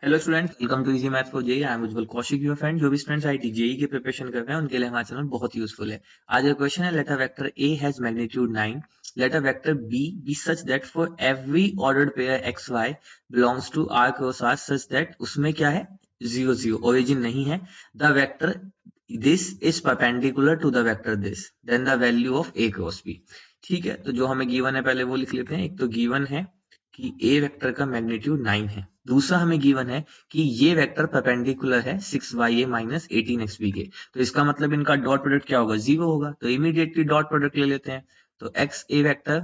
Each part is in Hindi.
Hello student, welcome to easy math for JE. I am Ujjwal Kaushik, your friend. जो भी स्टूडेंट्स आईटी जेई की प्रिपरेशन कर रहे हैं उनके लिए हमारा चैनल बहुत यूजफुल है। आज का क्वेश्चन है, let a vector A has magnitude 9, let a vector B be such that for every ordered pair x y belongs to R cross R such that उसमें क्या है, 0 0, ओरिजिन नहीं है। The vector this is perpendicular to the vector this, then the value of A cross B. ठीक है, तो जो हमें गिवन है पहले वो लिख लेते हैं। एक तो गिवन है कि ए वेक्टर का मैग्नीट्यूड 9 है। दूसरा हमें गिवन है कि ये वेक्टर परपेंडिकुलर है 6ya माइनस 18xb के। तो इसका मतलब इनका डॉट प्रोडक्ट क्या होगा, 0 होगा। तो इमीडिएटली डॉट प्रोडक्ट ले लेते हैं। तो x a vector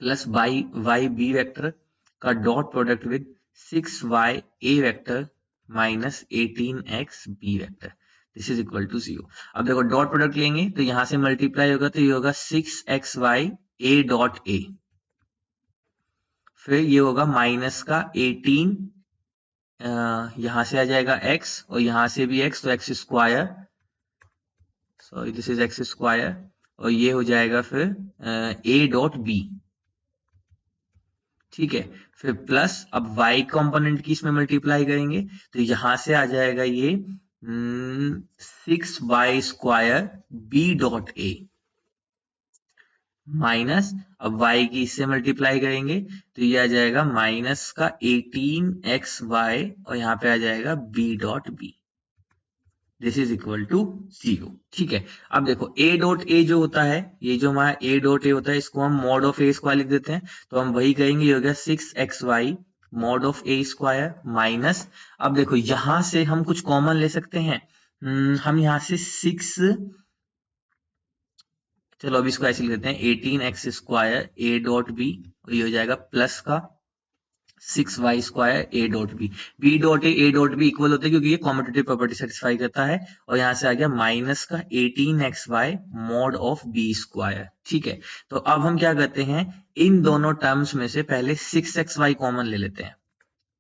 plus y b vector का dot product with 6y a vector minus 18x b vector, this is equal to 0। अब देखो डॉट प्रोडक्ट लेंगे तो यहां से मल्टीप्लाई होगा, तो ये होगा 6xy ए डॉट ए, फिर ये होगा माइनस का 18, यहां से आ जाएगा x और यहां से भी x, तो x square, sorry this is x square, और ये हो जाएगा फिर a डॉट बी। ठीक है, फिर प्लस अब y कंपोनेंट की इसमें मल्टीप्लाई करेंगे तो यहां से आ जाएगा ये 6y square B dot A minus, अब y की इससे मल्टीप्लाई करेंगे तो ये आ जाएगा माइनस का 18xy और यहाँ पे आ जाएगा b dot b, this is equal to 0। ठीक है, अब देखो a डॉट a जो होता है, ये जो हमारा a डॉट a होता है, इसको हम मॉड ऑफ a स्क्वायर लिख देते हैं। तो हम वही करेंगे, ये हो गया 6xy mod of a square minus, अब देखो यहां से हम कुछ कॉमन ले सकते हैं। हम यहां से 6, चलो अब इसको ऐसे लिख देते हैं 18x square A dot B, और ये हो जाएगा प्लस का 6y square A dot B. B dot A dot B equal होते हैं क्योंकि ये कॉम्यूटेटिव प्रॉपर्टी सेटिस्फाई करता है। और यहां से आ गया माइनस का 18xy mod of B square. ठीक है, तो अब हम क्या करते हैं, इन दोनों टर्म्स में से पहले 6xy कॉमन ले लेते हैं।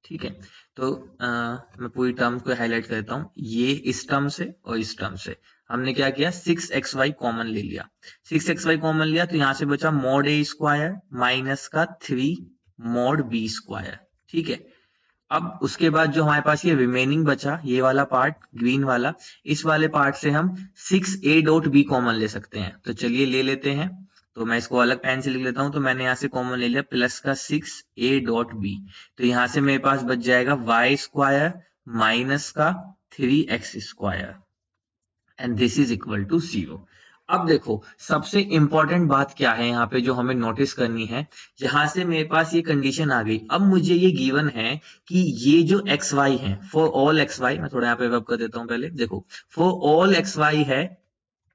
ठीक है, तो मैं पूरी टर्म को हाईलाइट करता हूं, ये इस टर्म से और इस टर्म से हमने क्या किया, 6xy कॉमन ले लिया। 6xy कॉमन लिया तो यहां से बचा मॉड ए स्क्वायर माइनस का 3 मॉड बी स्क्वायर। ठीक है, अब उसके बाद जो हमारे पास ये रिमेनिंग बचा, ये वाला पार्ट ग्रीन वाला, इस वाले पार्ट से हम 6a डॉट बी कॉमन ले सकते हैं। तो चलिए ले लेते हैं। तो मैं इसको अलग पेन से लिख लेता हूं। तो मैंने यहां से कॉमन ले लिया प्लस का 6a डॉट बी, तो यहां से मेरे पास बच जाएगा वाई स्क्वायर माइनस का 3x square, and this is equal to 0। अब देखो सबसे इंपॉर्टेंट बात क्या है यहाँ पे जो हमें नोटिस करनी है, यहां से मेरे पास ये कंडीशन आ गई। अब मुझे ये गिवन है कि ये जो एक्स वाई है, फॉर ऑल एक्स वाई, मैं थोड़ा यहाँ पे रब कर देता हूं पहले, देखो फॉर ऑल एक्स वाई है,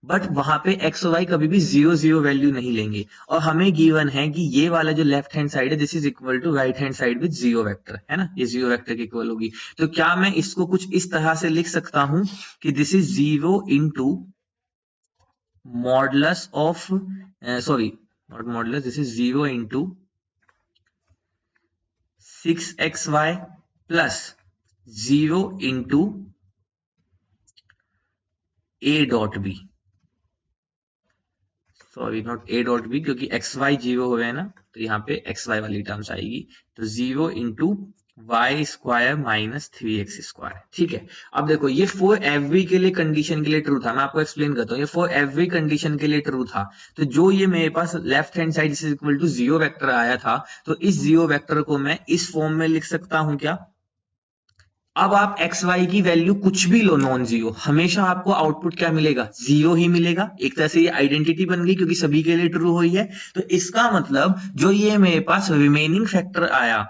बट वहां पे एक्स और वाई कभी भी 0 0 वैल्यू नहीं लेंगे। और हमें गिवन है कि ये वाला जो लेफ्ट हैंड साइड है, this is equal to right hand side with 0 vector, है ना, ये 0 वेक्टर की इक्वल होगी। तो क्या मैं इसको कुछ इस तरह से लिख सकता हूं कि this is 0 into modulus of, sorry not modulus, this is 0 into 6xy plus 0 into a dot B, sorry not a dot B, क्योंकि एक्स वाई 0 हो गए ना, तो यहाँ पे एक्स वाई वाली टर्म्स आएगी। तो 0 into y square minus 3x square. ठीक है, अब देखो ये फॉर एवरी के लिए कंडीशन के लिए ट्रू था। मैं आपको एक्सप्लेन करता हूँ, ये फॉर एवरी कंडीशन के लिए ट्रू था। तो जो ये मेरे पास left hand side is equal to 0 vector आया था, तो इस 0 वेक्टर को मैं इस फॉर्म में लिख सकता हूं क्या। अब आप एक्स वाई की वैल्यू कुछ भी लो नॉन जीरो, हमेशा आपको आउटपुट क्या मिलेगा, 0 ही मिलेगा। एक तरह से ये आइडेंटिटी बन गई क्योंकि सभी के लिए ट्रू हुई है। तो इसका मतलब जो ये मेरे पास रिमेनिंग फैक्टर आया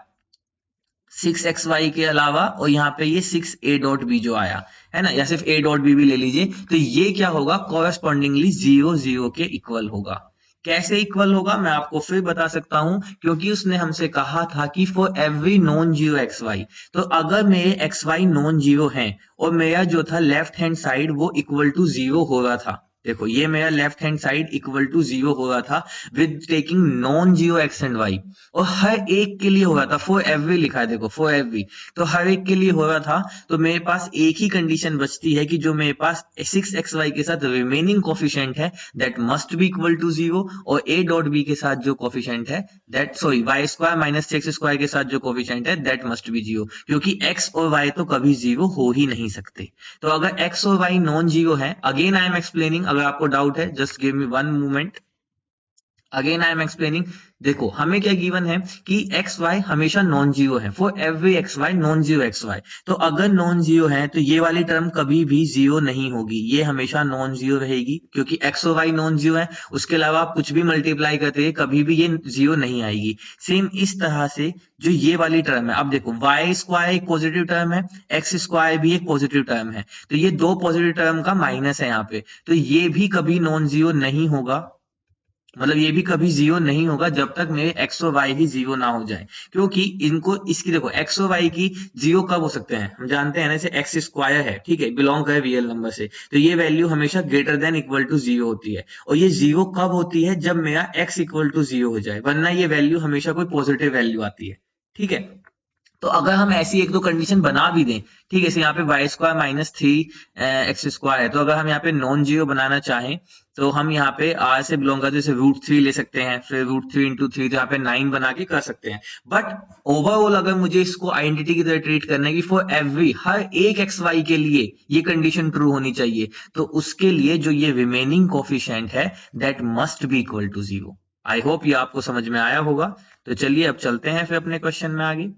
6xy के अलावा, और यहाँ पे ये 6a डॉट बी जो आया है ना, या सिर्फ a डॉट बी भी ले लीजिए, तो ये क्या होगा, कॉरेस्पॉन्डिंगली 0 0 के इक्वल होगा। कैसे इक्वल होगा मैं आपको फिर बता सकता हूं, क्योंकि उसने हमसे कहा था कि for every non zero x y, तो अगर मेरे एक्स वाई नॉन जीरो हैं और मेरा जो था लेफ्ट हैंड साइड वो इक्वल टू 0 हो रहा था, देखो ये मेरा left hand side equal to 0 हो रहा था with taking non zero x and y, और हर एक के लिए हो रहा था, फॉर एवरी लिखा है, देखो फॉर एवरी, तो हर एक के लिए हो रहा था। तो मेरे पास एक ही कंडीशन बचती है कि जो मेरे पास 6xy के साथ रिमेनिंग कोफिशिएंट है that must be equal to 0, और a डॉट b के साथ जो कोफिशिएंट है that, sorry, y square minus x square के साथ जो कोफिशिएंट है दैट मस्ट बी 0, क्योंकि x और y तो कभी 0 हो ही नहीं सकते। तो अगर x और y नॉन जीरो है, अगेन आई एम एक्सप्लेनिंग, अगर आपको डाउट है just give me one moment, again I am explaining. देखो हमें क्या गिवन है कि एक्स वाई हमेशा नॉन जीरो है, for every x y non zero x y. तो अगर नॉन जीरो है तो ये वाली टर्म कभी भी जीरो नहीं होगी, ये हमेशा नॉन जीरो रहेगी, क्योंकि एक्स और वाई नॉन जीरो है। उसके अलावा आप कुछ भी मल्टीप्लाई करते हैं कभी भी ये जीरो नहीं आएगी। सेम इस तरह से जो ये वाली टर्म है, अब देखो वाई स्क्वायर एक पॉजिटिव टर्म है, एक्स स्क्वायर भी एक पॉजिटिव टर्म है, तो ये दो पॉजिटिव टर्म का माइनस है यहाँ पे, तो ये भी कभी नॉन जीरो नहीं होगा, मतलब ये भी कभी जीरो नहीं होगा जब तक मेरे एक्स और वाई ही जीरो ना हो जाए, क्योंकि इनको, इसकी देखो एक्स और वाई की जीरो कब हो सकते हैं, हम जानते हैं ना, जैसे एक्स स्क्वायर है, ठीक है, बिलोंग करे रियल नंबर से, तो ये वैल्यू हमेशा greater than equal to zero होती है, और ये जीरो कब होती है, जब मेरा एक्स इक्वल टू जीरो हो जाए, वरना ये वैल्यू हमेशा कोई पॉजिटिव वैल्यू आती है, ठीक है। तो अगर हम ऐसी एक दो कंडीशन बना भी दें, ठीक है, जैसे यहाँ पे y square minus three x square है, तो अगर हम यहाँ पे नॉन जीरो बनाना चाहें तो हम यहाँ पे आर से बिलोंग करते जैसे रूट थ्री ले सकते हैं, फिर रूट थ्री इंटू थ्री, तो यहाँ पे 9 बना के कर सकते हैं। बट ओवरऑल अगर मुझे इसको आइडेंटिटी की तरह ट्रीट करना है कि फॉर एवरी, हर एक एक्स वाई के लिए ये कंडीशन ट्रू होनी चाहिए, तो उसके लिए जो ये रिमेनिंग कोफिशिएंट है that must be equal to zero. I hope ये आपको समझ में आया होगा। तो चलिए अब चलते हैं फिर अपने क्वेश्चन में आगे।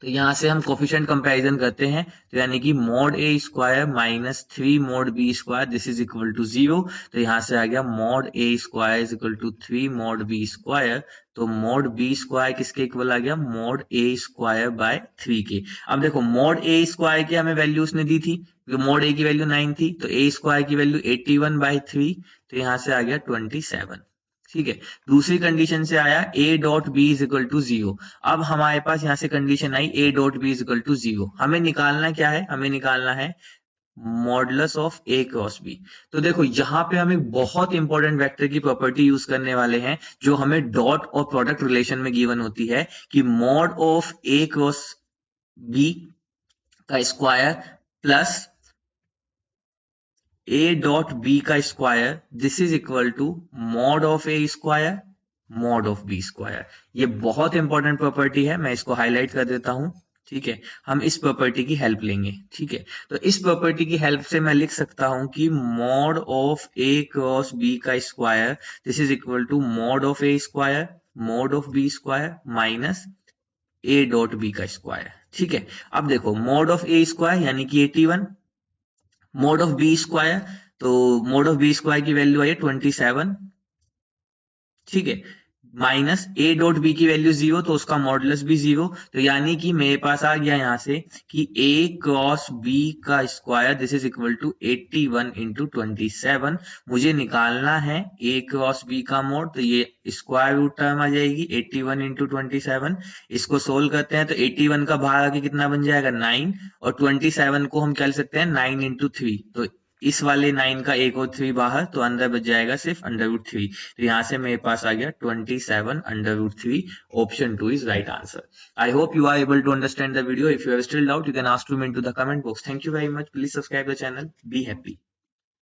तो यहाँ से हम कोफिशिएंट कंपैरिजन करते हैं, तो यानी कि mod A square minus three mod B square this is equal to zero. तो यहाँ से आ गया mod A square is equal to three mod B square, तो मॉड बी स्क्वायर किसके इक्वल आ गया, mod A square by three के। अब देखो मॉड ए स्क्वायर की हमें वैल्यू उसने दी थी, मॉड ए की वैल्यू 9 थी, तो ए स्क्वायर की वैल्यू 81 बाई थ्री, तो यहाँ से आ गया 27, ठीक है। दूसरी कंडीशन से आया a dot B is equal to zero. अब हमारे पास यहां से कंडीशन आई a dot B is equal to zero, हमें निकालना क्या है, हमें निकालना है modulus of a cross b। तो देखो यहाँ पे हम एक बहुत इंपॉर्टेंट वेक्टर की प्रॉपर्टी यूज करने वाले हैं जो हमें डॉट और प्रोडक्ट रिलेशन में गिवन होती है, कि mod of a cross b का square plus a dot b का square this is equal to mod of a square mod of b square. ये बहुत इंपॉर्टेंट प्रॉपर्टी है, मैं इसको हाईलाइट कर देता हूं, ठीक है। हम इस प्रॉपर्टी की हेल्प लेंगे, ठीक है। तो इस प्रॉपर्टी की हेल्प से मैं लिख सकता हूं कि mod of a cross b का square this is equal to mod of a square mod of b square minus a dot b का स्क्वायर, ठीक है। अब देखो मॉड ऑफ a स्क्वायर यानी कि 81, मोड ऑफ बी स्क्वायर, तो मोड ऑफ बी स्क्वायर की वैल्यू आई है 27, ठीक है, माइनस ए डॉट बी की वैल्यू जीरो, तो उसका मॉडुलस भी जीरो, तो यानी कि मेरे पास आ गया यहां से कि ए क्रॉस बी का square this is equal to 81 into 27। मुझे निकालना है ए क्रॉस बी का मोड, तो ये स्क्वायर रूट टर्म आ जाएगी 81 इंटू 27। इसको सोल्व करते हैं तो 81 का बाहर आके कितना बन जाएगा 9, और 27 को हम क्या लिख सकते हैं 9 इंटू थ्री, तो इस वाले 9 का एक और 3 बाहर, तो अंदर बच जाएगा सिर्फ अंडर रूट थ्री, तो यहां से मेरे पास आ गया 27 under root three. Option 2 is right answer. I hope you are able to understand the video. If you have still doubt, you can ask me into the comment box. Thank you very much. Please subscribe the channel. Be happy.